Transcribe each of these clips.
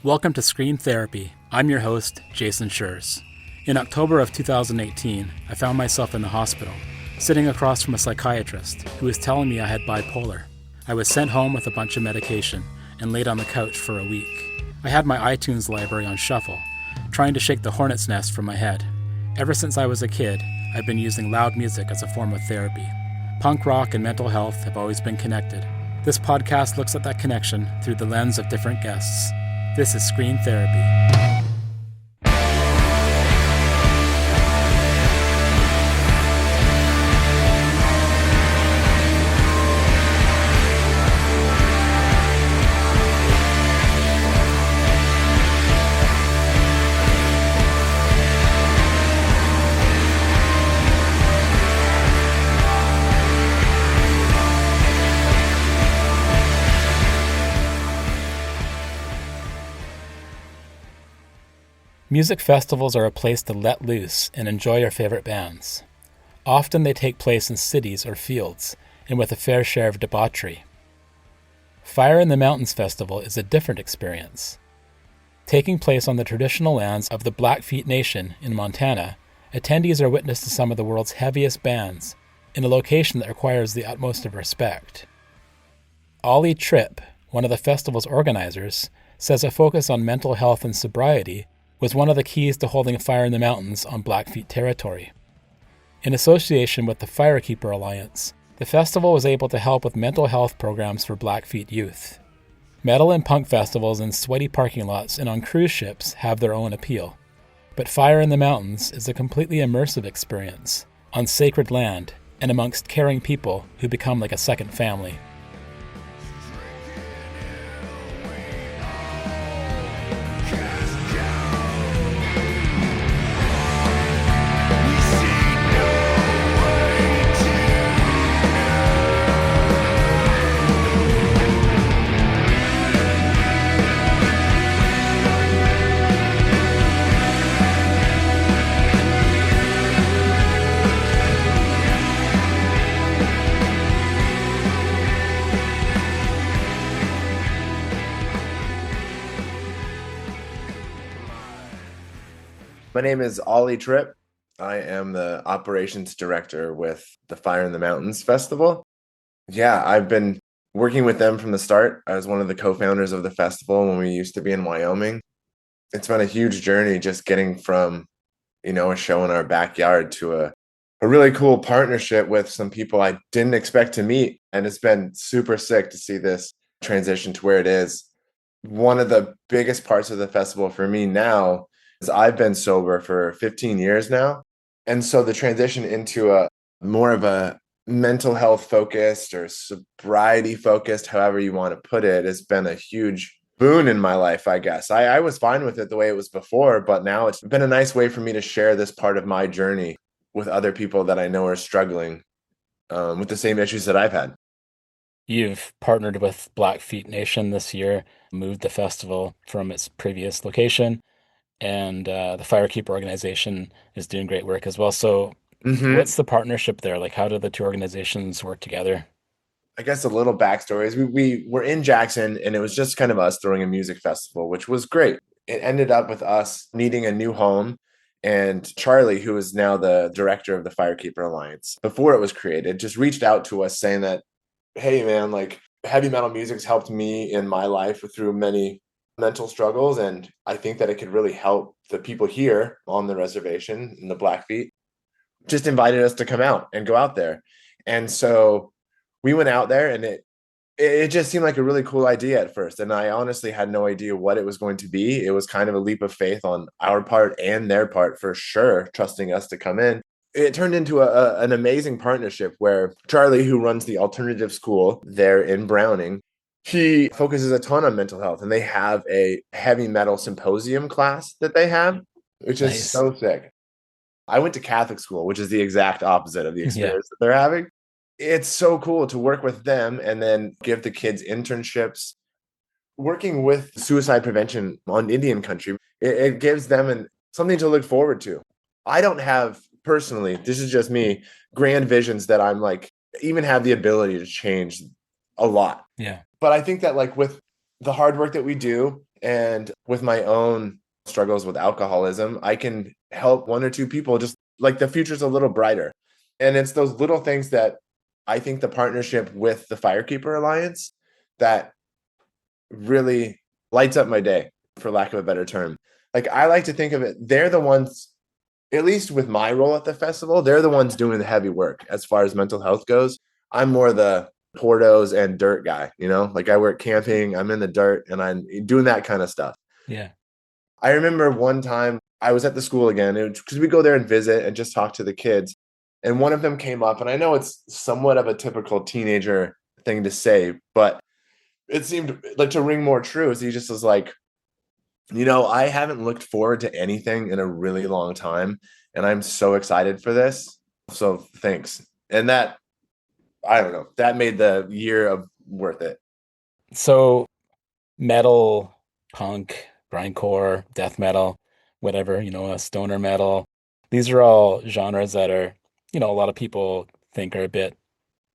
Welcome to Scream Therapy. I'm your host, Jason Schreurs. In October of 2018, I found myself in the hospital, sitting across from a psychiatrist who was telling me I had bipolar. I was sent home with a bunch of medication and laid on the couch for a week. I had my iTunes library on shuffle, trying to shake the hornet's nest from my head. Ever since I was a kid, I've been using loud music as a form of therapy. Punk rock and mental health have always been connected. This podcast looks at that connection through the lens of different guests. This is Scream Therapy. Music festivals are a place to let loose and enjoy your favorite bands. Often they take place in cities or fields, and with a fair share of debauchery. Fire in the Mountains Festival is a different experience. Taking place on the traditional lands of the Blackfeet Nation in Montana, attendees are witness to some of the world's heaviest bands in a location that requires the utmost of respect. Ollie Tripp, one of the festival's organizers, says a focus on mental health and sobriety was one of the keys to holding Fire in the Mountains on Blackfeet territory. In association with the Firekeeper Alliance, the festival was able to help with mental health programs for Blackfeet youth. Metal and punk festivals in sweaty parking lots and on cruise ships have their own appeal. But Fire in the Mountains is a completely immersive experience, on sacred land and amongst caring people who become like a second family. My name is Ollie Tripp. I am the operations director with the Fire in the Mountains Festival. Yeah, I've been working with them from the start. I was one of the co-founders of the festival when we used to be in Wyoming. It's been a huge journey just getting from, a show in our backyard to a really cool partnership with some people I didn't expect to meet. And it's been super sick to see this transition to where it is. One of the biggest parts of the festival for me now is I've been sober for 15 years now. And so the transition into a more of a mental health focused or sobriety focused, however you want to put it, has been a huge boon in my life, I guess. I was fine with it the way it was before, but now it's been a nice way for me to share this part of my journey with other people that I know are struggling with the same issues that I've had. You've partnered with Blackfeet Nation this year, moved the festival from its previous location, and the Firekeeper organization is doing great work as well. So What's the partnership there? Like, how do the two organizations work together? I guess a little backstory is we were in Jackson, and it was just kind of us throwing a music festival, which was great. It ended up with us needing a new home. And Charlie, who is now the director of the Firekeeper Alliance, before it was created, just reached out to us saying that, hey, man, like heavy metal music's helped me in my life through many mental struggles. And I think that it could really help the people here on the reservation in the Blackfeet. Just invited us to come out and go out there. And so we went out there, and it just seemed like a really cool idea at first. And I honestly had no idea what it was going to be. It was kind of a leap of faith on our part and their part, for sure, trusting us to come in. It turned into an amazing partnership where Charlie, who runs the alternative school there in Browning, he focuses a ton on mental health, and they have a heavy metal symposium class that they have, which is so sick. I went to Catholic school, which is the exact opposite of the experience that they're having. It's so cool to work with them and then give the kids internships. Working with suicide prevention on Indian country, it gives them something to look forward to. I don't have, personally, this is just me, grand visions that I'm like, even have the ability to change a lot. Yeah. But I think that like with the hard work that we do And with my own struggles with alcoholism, I can help one or two people, just like the future's a little brighter. And it's those little things that I think the partnership with the Firekeeper Alliance that really lights up my day, for lack of a better term. Like, I like to think of it, they're the ones, at least with my role at the festival, they're the ones doing the heavy work as far as mental health goes. I'm more the portos and dirt guy, like I work camping, I'm in the dirt and I'm doing that kind of stuff. Yeah. I remember one time I was at the school again because we go there and visit and just talk to the kids. And one of them came up, and I know it's somewhat of a typical teenager thing to say, but it seemed like to ring more true. As he just was like, I haven't looked forward to anything in a really long time, and I'm so excited for this. So thanks. And that, I don't know, that made the year of worth it. So metal, punk, grindcore, death metal, whatever, stoner metal. These are all genres that are, a lot of people think are a bit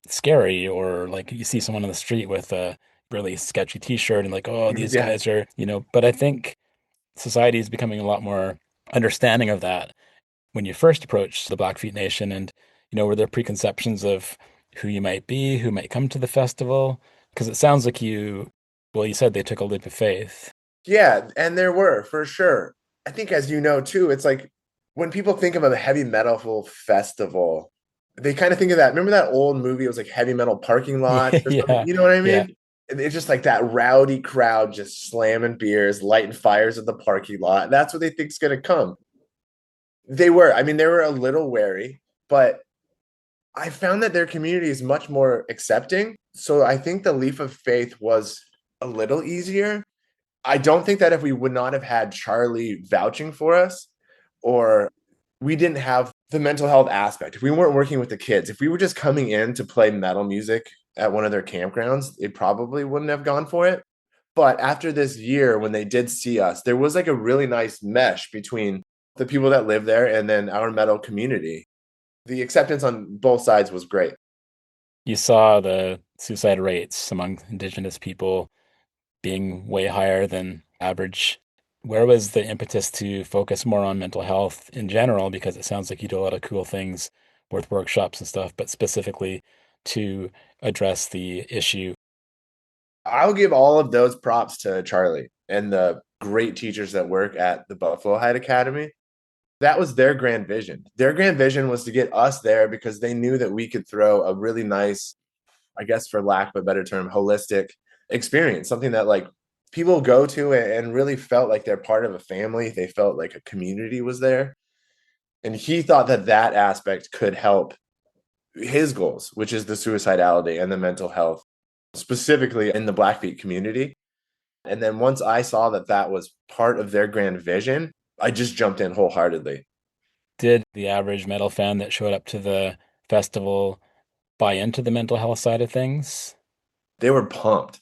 scary, or like you see someone on the street with a really sketchy t-shirt and like, oh, these Yeah. guys are, but I think society is becoming a lot more understanding of that. When you first approached the Blackfeet Nation, and, were there preconceptions of who you might be, who might come to the festival? Because it sounds like you said they took a leap of faith. Yeah, and there were, for sure. I think, as you know too, it's like when people think of a heavy metal festival, they kind of think of that. Remember that old movie? It was like Heavy Metal Parking Lot Yeah, or something. You know what I yeah. mean? And it's just like that rowdy crowd just slamming beers, lighting fires in the parking lot. That's what they think's going to come. They were. I mean, they were a little wary, but I found that their community is much more accepting. So I think the leap of faith was a little easier. I don't think that if we would not have had Charlie vouching for us, or we didn't have the mental health aspect, if we weren't working with the kids, if we were just coming in to play metal music at one of their campgrounds, they probably wouldn't have gone for it. But after this year, when they did see us, there was like a really nice mesh between the people that live there and then our metal community. The acceptance on both sides was great. You saw the suicide rates among Indigenous people being way higher than average. Where was the impetus to focus more on mental health in general? Because it sounds like you do a lot of cool things with workshops and stuff, but specifically to address the issue. I'll give all of those props to Charlie and the great teachers that work at the Buffalo Height Academy. That was their grand vision. Their grand vision was to get us there because they knew that we could throw a really nice, I guess for lack of a better term, holistic experience, something that like people go to and really felt like they're part of a family. They felt like a community was there. And he thought that that aspect could help his goals, which is the suicidality and the mental health, specifically in the Blackfeet community. And then once I saw that that was part of their grand vision, I just jumped in wholeheartedly. Did the average metal fan that showed up to the festival buy into the mental health side of things? They were pumped.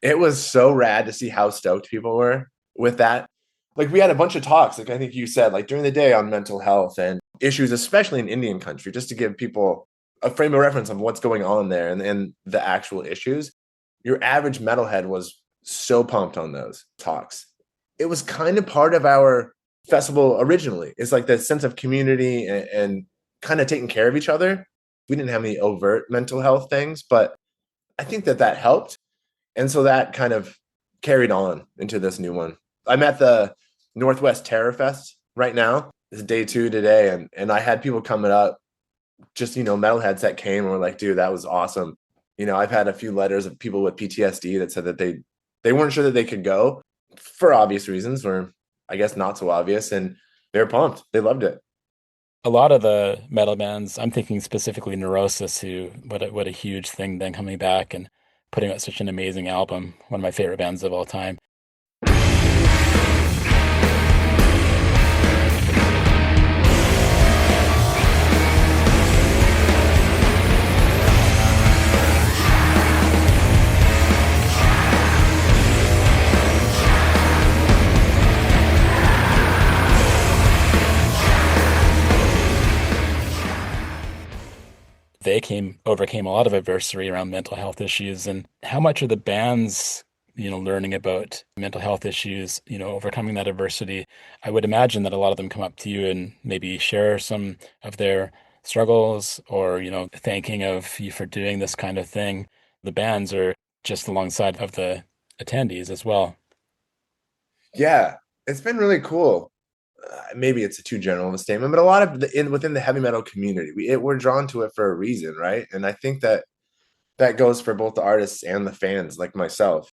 It was so rad to see how stoked people were with that. Like, we had a bunch of talks, like I think you said, like during the day on mental health and issues, especially in Indian country, just to give people a frame of reference of what's going on there and the actual issues. Your average metalhead was so pumped on those talks. It was kind of part of our festival originally. It's like the sense of community and kind of taking care of each other. We didn't have any overt mental health things, but I think that that helped. And so that kind of carried on into this new one. I'm at the Northwest Terror Fest right now. It's day 2 today. And I had people coming up, just, metalheads that came and were like, dude, that was awesome. I've had a few letters of people with PTSD that said that they weren't sure that they could go for obvious reasons, or I guess not so obvious. And they're pumped. They loved it. A lot of the metal bands, I'm thinking specifically Neurosis, who what a huge thing then coming back and putting out such an amazing album, one of my favorite bands of all time. They overcame a lot of adversity around mental health issues. And how much are the bands learning about mental health issues, overcoming that adversity, I would imagine that a lot of them come up to you and maybe share some of their struggles or, thanking of you for doing this kind of thing. The bands are just alongside of the attendees as well. Yeah, it's been really cool. Maybe it's a too general of a statement, but a lot of within the heavy metal community, we're drawn to it for a reason, right? And I think that goes for both the artists and the fans, like myself.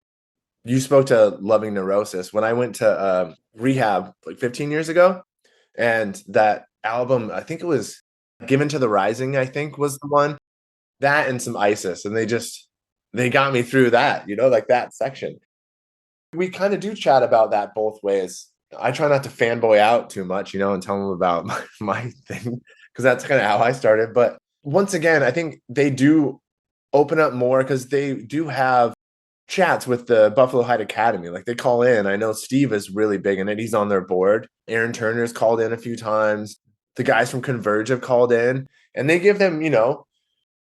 You spoke to loving Neurosis. When I went to rehab like 15 years ago, and that album, I think it was Given to the Rising, I think was the one, that and some ISIS, and they got me through that, like that section. We kind of do chat about that both ways. I try not to fanboy out too much, and tell them about my thing, because that's kind of how I started. But once again, I think they do open up more because they do have chats with the Buffalo Heights Academy. Like they call in. I know Steve is really big in it. He's on their board. Aaron Turner's called in a few times. The guys from Converge have called in, and they give them,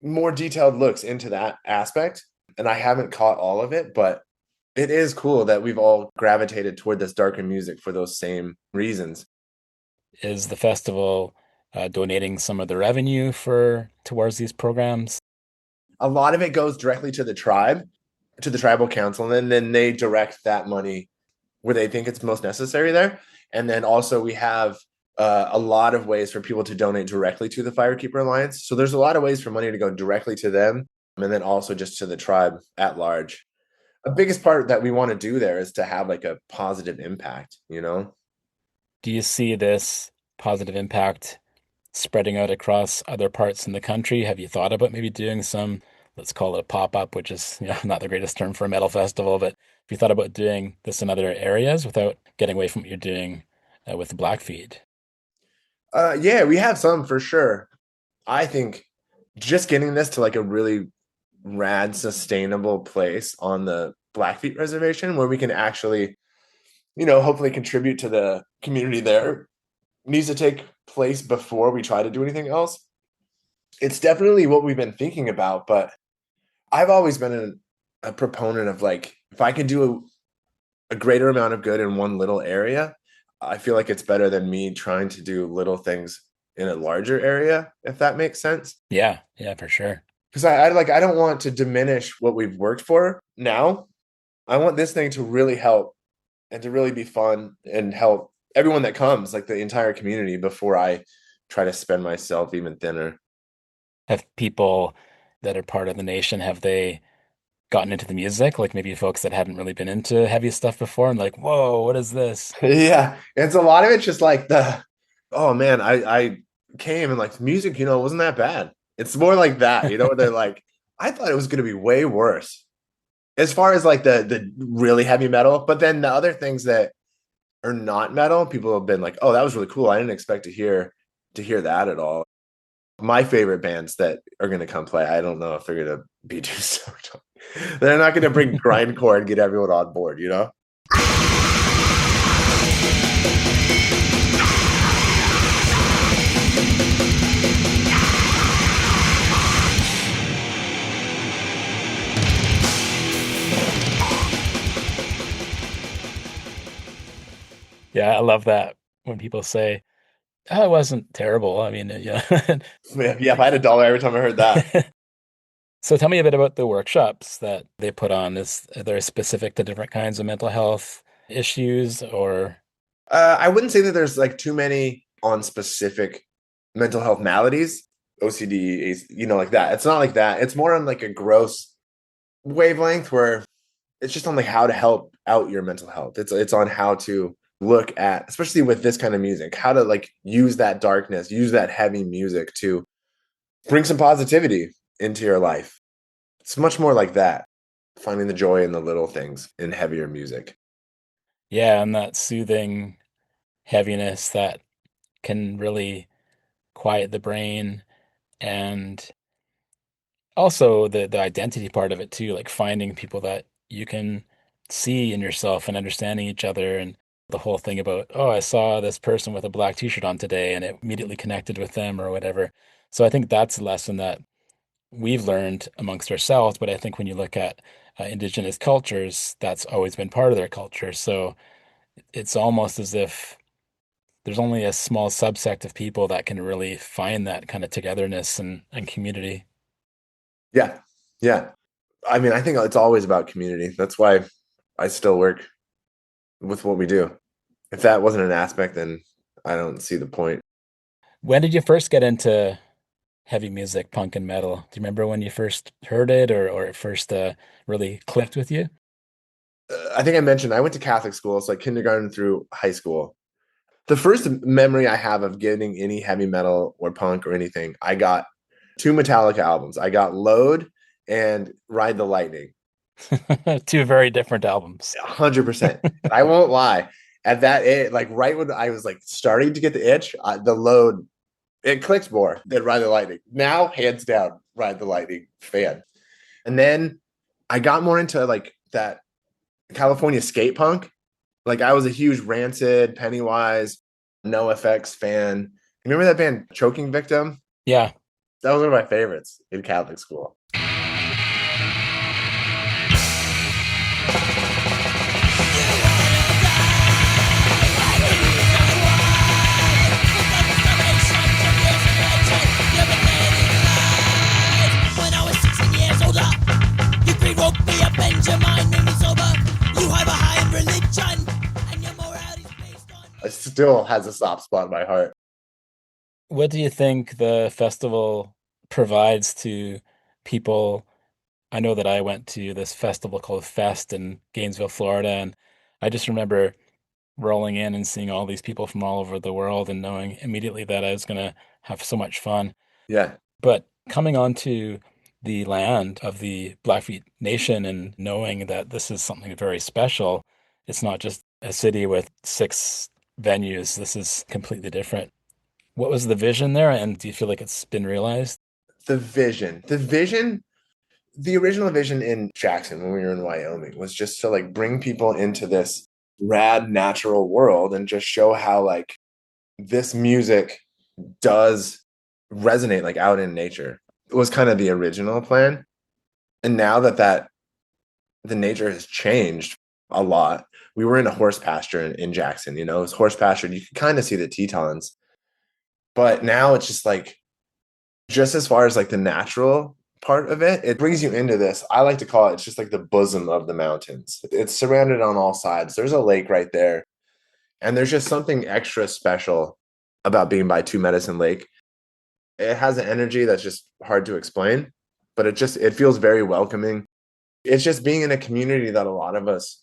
more detailed looks into that aspect. And I haven't caught all of it, but it is cool that we've all gravitated toward this darker music for those same reasons. Is the festival donating some of the revenue for towards these programs? A lot of it goes directly to the tribe, to the tribal council, and then they direct that money where they think it's most necessary there. And then also we have a lot of ways for people to donate directly to the Firekeeper Alliance. So there's a lot of ways for money to go directly to them, and then also just to the tribe at large. The biggest part that we want to do there is to have like a positive impact. Do you see this positive impact spreading out across other parts in the country? Have you thought about maybe doing some, let's call it a pop-up, which is, not the greatest term for a metal festival, but have you thought about doing this in other areas without getting away from what you're doing with the Blackfeet? Yeah, we have some for sure. I think just getting this to like a really rad, sustainable place on the Blackfeet Reservation where we can actually, hopefully contribute to the community there needs to take place before we try to do anything else. It's definitely what we've been thinking about, but I've always been a proponent of like, if I can do a greater amount of good in one little area, I feel like it's better than me trying to do little things in a larger area, if that makes sense. Yeah, yeah, for sure. Because I don't want to diminish what we've worked for now. I want this thing to really help and to really be fun and help everyone that comes, like the entire community, before I try to spend myself even thinner. Have people that are part of the nation, have they gotten into the music? Like maybe folks that hadn't really been into heavy stuff before and like, whoa, what is this? Yeah. It's a lot of it's just like oh man, I came and like music, wasn't that bad. It's more like that, where they're like, I thought it was gonna be way worse. As far as like the really heavy metal, but then the other things that are not metal, people have been like, oh, that was really cool. I didn't expect to hear that at all. My favorite bands that are gonna come play, I don't know if they're gonna be too stoked on. They're not gonna bring grindcore and get everyone on board. Yeah, I love that when people say, oh, it wasn't terrible. I mean, yeah. Yeah, if I had $1 every time I heard that. So tell me a bit about the workshops that they put on. Are they specific to different kinds of mental health issues or? I wouldn't say that there's like too many on specific mental health maladies, OCD, like that. It's not like that. It's more on like a gross wavelength where it's just on like how to help out your mental health. It's on how to look at, especially with this kind of music, how to like use that darkness, use that heavy music to bring some positivity into your life. It's much more like that, finding the joy in the little things in heavier music. Yeah, and that soothing heaviness that can really quiet the brain and also the identity part of it too, like finding people that you can see in yourself and understanding each other and the whole thing about, oh, I saw this person with a black t-shirt on today and it immediately connected with them or whatever. So I think that's a lesson that we've learned amongst ourselves, but I think when you look at indigenous cultures, that's always been part of their culture. So it's almost as if there's only a small subsect of people that can really find that kind of togetherness and community. Yeah. Yeah. I mean, I think it's always about community. That's why I still work with what we do. If that wasn't an aspect, then I don't see the point. When did you first get into heavy music, punk and metal? Do you remember when you first heard it or it first really clicked with you? I think I mentioned I went to Catholic school, so like kindergarten through high school. The first memory I have of getting any heavy metal or punk or anything, I got two Metallica albums. I got Load and Ride the Lightning. Two very different albums. 100%. I won't lie. At that age, like right when I was like starting to get the itch, the Load, it clicked more than Ride the Lightning. Now, hands down, Ride the Lightning fan. And then I got more into like that California skate punk. Like I was a huge Rancid, Pennywise, NoFX fan. Remember that band Choking Victim? Yeah. That was one of my favorites in Catholic school. It still has a soft spot in my heart. What do you think the festival provides to people? I know that I went to this festival called Fest in Gainesville, Florida, and I just remember rolling in and seeing all these people from all over the world and knowing immediately that I was going to have so much fun. Yeah. But coming onto the land of the Blackfeet Nation and knowing that this is something very special, it's not just a city with six venues. This is completely different. What was the vision there, and do you feel like it's been realized? The original vision in Jackson when we were in Wyoming was just to like bring people into this rad natural world and just show how like this music does resonate like out in nature. It was kind of the original plan. And now that the nature has changed a lot. We were in a horse pasture in Jackson, it was horse pasture. You could kind of see the Tetons, but now it's just like, just as far as like the natural part of it, it brings you into this. I like to call it, it's just like the bosom of the mountains. It's surrounded on all sides. There's a lake right there. And there's just something extra special about being by Two Medicine Lake. It has an energy that's just hard to explain, but it feels very welcoming. It's just being in a community that a lot of us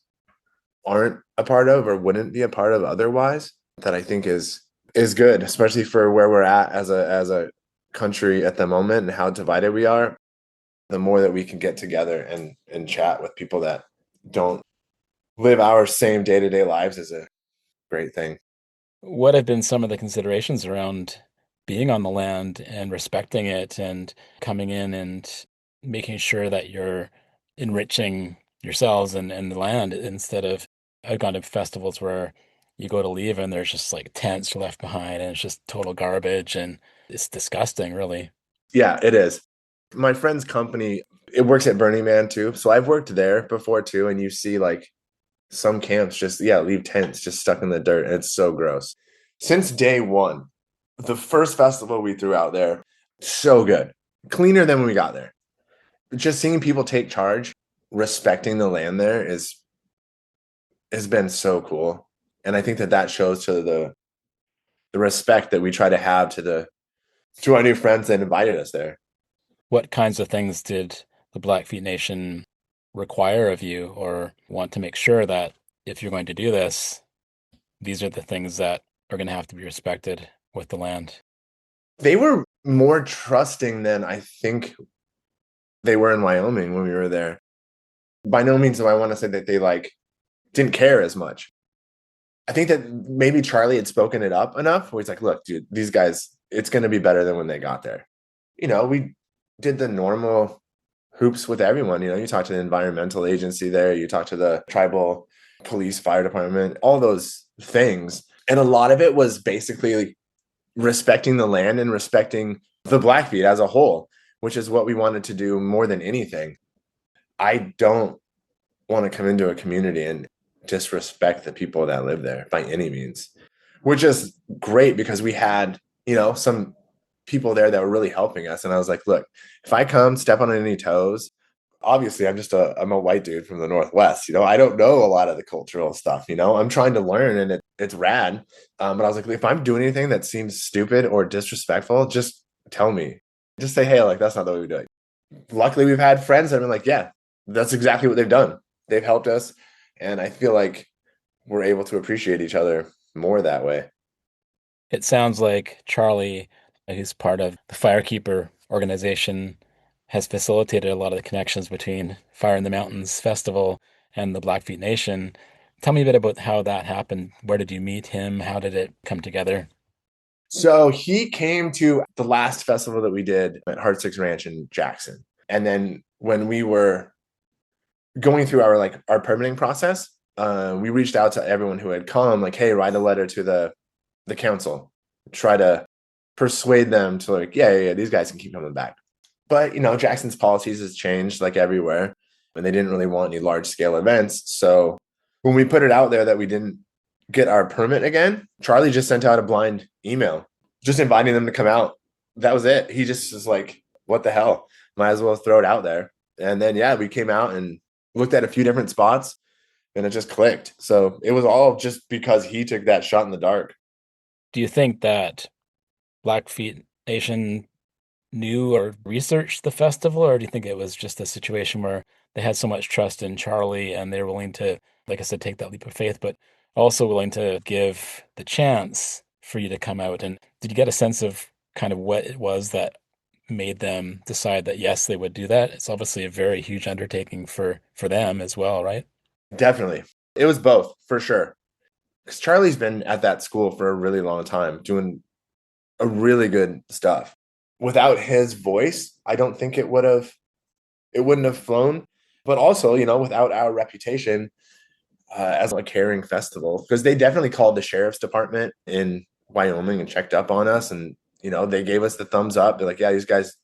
aren't a part of or wouldn't be a part of otherwise, that I think is good, especially for where we're at as a country at the moment and how divided we are. The more that we can get together and chat with people that don't live our same day-to-day lives is a great thing. What have been some of the considerations around being on the land and respecting it and coming in and making sure that you're enriching yourselves and the land instead of I've gone to festivals where you go to leave and there's just like tents left behind and it's just total garbage and it's disgusting, really. Yeah, it is. My friend's company, it works at Burning Man too. So I've worked there before too. And you see like some camps just, leave tents just stuck in the dirt. And it's so gross. Since day one, the first festival we threw out there, so good. Cleaner than when we got there. Just seeing people take charge, respecting the land there has been so cool. And I think that shows to the respect that we try to have to our new friends that invited us there. What kinds of things did the Blackfeet Nation require of you or want to make sure that if you're going to do this, these are the things that are going to have to be respected with the land? They were more trusting than I think they were in Wyoming when we were there. By no means do I want to say that they like didn't care as much. I think that maybe Charlie had spoken it up enough where he's like, look, dude, these guys, it's going to be better than when they got there. We did the normal hoops with everyone. You talk to the environmental agency there, you talk to the tribal police, fire department, all those things. And a lot of it was basically respecting the land and respecting the Blackfeet as a whole, which is what we wanted to do more than anything. I don't want to come into a community and disrespect the people that live there by any means, which is great because we had, some people there that were really helping us. And I was like, look, if I come step on any toes, obviously I'm a white dude from the Northwest, I don't know a lot of the cultural stuff, I'm trying to learn and it's rad. But I was like, if I'm doing anything that seems stupid or disrespectful, just tell me, just say, hey, like, that's not the way we do it. Luckily we've had friends that have been like, yeah, that's exactly what they've done. They've helped us. And I feel like we're able to appreciate each other more that way. It sounds like Charlie, who's part of the Firekeeper organization, has facilitated a lot of the connections between Fire in the Mountains Festival and the Blackfeet Nation. Tell me a bit about how that happened. Where did you meet him? How did it come together? So he came to the last festival that we did at Heart Six Ranch in Jackson. And then when we were going through our permitting process, we reached out to everyone who had come, like, hey, write a letter to the council, try to persuade them to, like, yeah, these guys can keep coming back. But Jackson's policies has changed like everywhere, and they didn't really want any large scale events. So when we put it out there that we didn't get our permit again, Charlie just sent out a blind email just inviting them to come out. That was it. He just was like, what the hell, might as well throw it out there. And then we came out and looked at a few different spots, and it just clicked. So it was all just because he took that shot in the dark. Do you think that Blackfeet Nation knew or researched the festival, or do you think it was just a situation where they had so much trust in Charlie and they're willing to, like I said, take that leap of faith, but also willing to give the chance for you to come out? And did you get a sense of kind of what it was that made them decide that yes, they would do that? It's obviously a very huge undertaking for them as well, right? Definitely. It was both for sure. Because Charlie's been at that school for a really long time doing a really good stuff. Without his voice, I don't think it wouldn't have flown. But also, without our reputation as a caring festival, because they definitely called the sheriff's department in Wyoming and checked up on us, and they gave us the thumbs up. They're like, yeah, these guys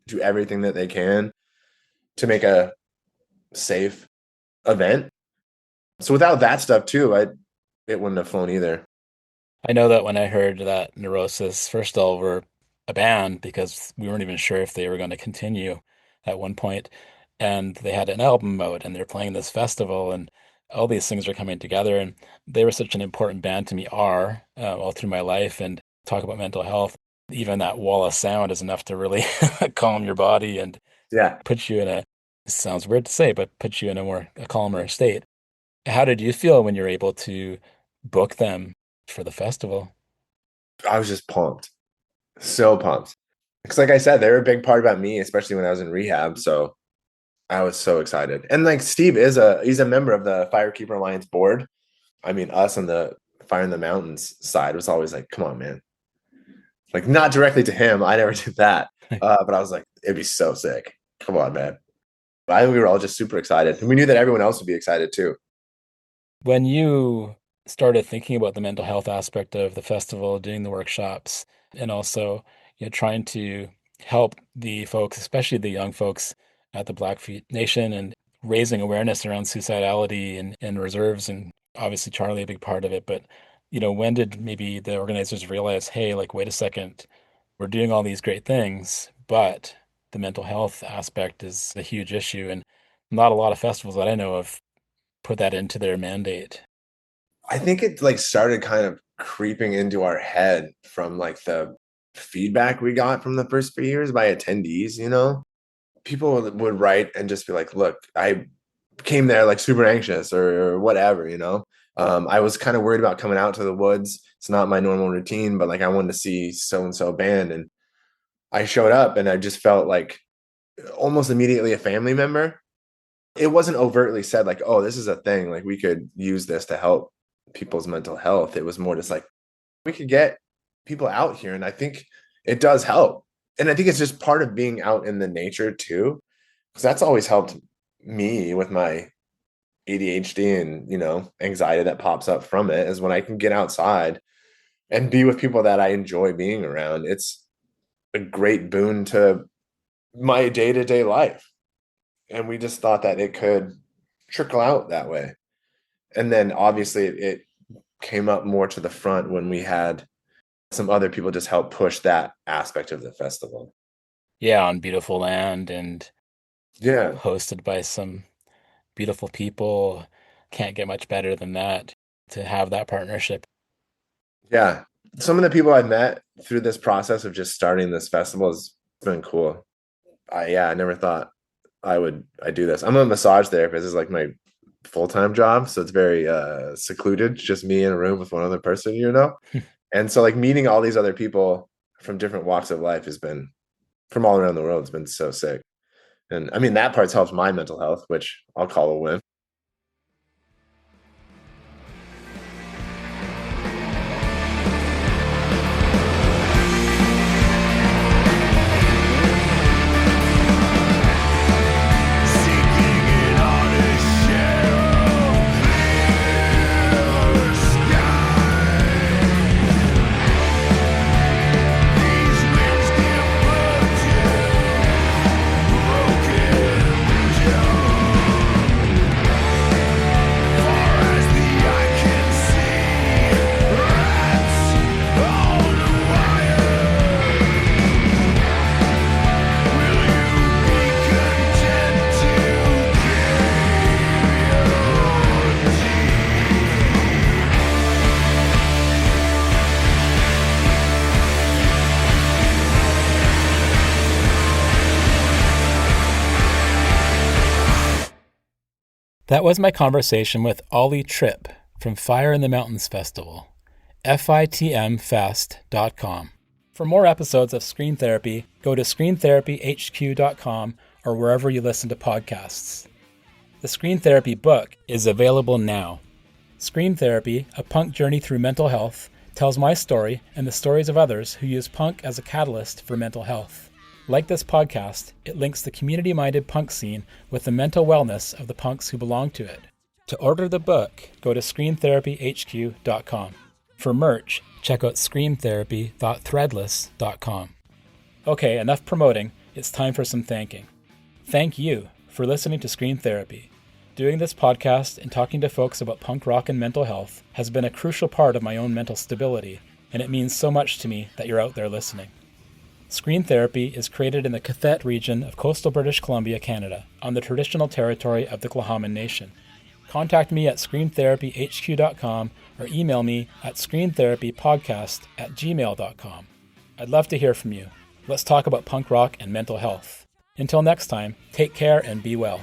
do everything that they can to make a safe event. So without that stuff too, it wouldn't have flown either. I know that when I heard that Neurosis, first of all, were a band because we weren't even sure if they were going to continue at one point, and they had an album out and they're playing this festival, and all these things are coming together. And they were such an important band to me, all through my life, and talk about mental health. Even that wall of sound is enough to really calm your body and Yeah. put you in a, it sounds weird to say, but put you in a calmer state. How did you feel when you're able to book them for the festival? I was just pumped. So pumped. Because like I said, they were a big part about me, especially when I was in rehab. So I was so excited. And like Steve he's a member of the Firekeeper Alliance board. I mean, us on the Fire in the Mountains side was always like, come on, man. Like not directly to him. I never did that. But I was like, it'd be so sick. Come on, man. But I think we were all just super excited. And we knew that everyone else would be excited too. When you started thinking about the mental health aspect of the festival, doing the workshops, and also trying to help the folks, especially the young folks at the Blackfeet Nation, and raising awareness around suicidality and reserves, and obviously Charlie a big part of it. But when did maybe the organizers realize, hey, like wait a second, we're doing all these great things, but the mental health aspect is a huge issue, and not a lot of festivals that I know of put that into their mandate. I think it like started kind of creeping into our head from like the feedback we got from the first few years by attendees. People would write and just be like, look, I came there like super anxious or whatever. I was kind of worried about coming out to the woods. It's not my normal routine, but like I wanted to see so and so band, and I showed up and I just felt like almost immediately a family member. It wasn't overtly said like, oh, this is a thing, like we could use this to help people's mental health. It was more just like we could get people out here, and I think it does help. And I think it's just part of being out in the nature too, because that's always helped me with my ADHD and anxiety that pops up from it, is when I can get outside and be with people that I enjoy being around. It's a great boon to my day-to-day life. And we just thought that it could trickle out that way. And then obviously it came up more to the front when we had some other people just help push that aspect of the festival. Yeah, on beautiful land and Yeah. hosted by some beautiful people. Can't get much better than that to have that partnership. Yeah. Some of the people I've met through this process of just starting this festival has been cool. I never thought I'd do this. I'm a massage therapist. This is like my full-time job. So it's very secluded, just me in a room with one other person, And so like meeting all these other people from different walks of life has been, from all around the world, it's been so sick. And I mean, that part's helped my mental health, which I'll call a win. That was my conversation with Ollie Tripp from Fire in the Mountains Festival, fitmfest.com. For more episodes of Screen Therapy, go to screentherapyhq.com or wherever you listen to podcasts. The Screen Therapy book is available now. Screen Therapy, A Punk Journey Through Mental Health, tells my story and the stories of others who use punk as a catalyst for mental health. Like this podcast, it links the community-minded punk scene with the mental wellness of the punks who belong to it. To order the book, go to screentherapyhq.com. For merch, check out screamtherapy.threadless.com. Okay, enough promoting. It's time for some thanking. Thank you for listening to Screen Therapy. Doing this podcast and talking to folks about punk rock and mental health has been a crucial part of my own mental stability, and it means so much to me that you're out there listening. Screen Therapy is created in the Cathet region of coastal British Columbia, Canada, on the traditional territory of the Tla'amin Nation. Contact me at screentherapyhq.com or email me at screentherapypodcast@gmail.com. I'd love to hear from you. Let's talk about punk rock and mental health. Until next time, take care and be well.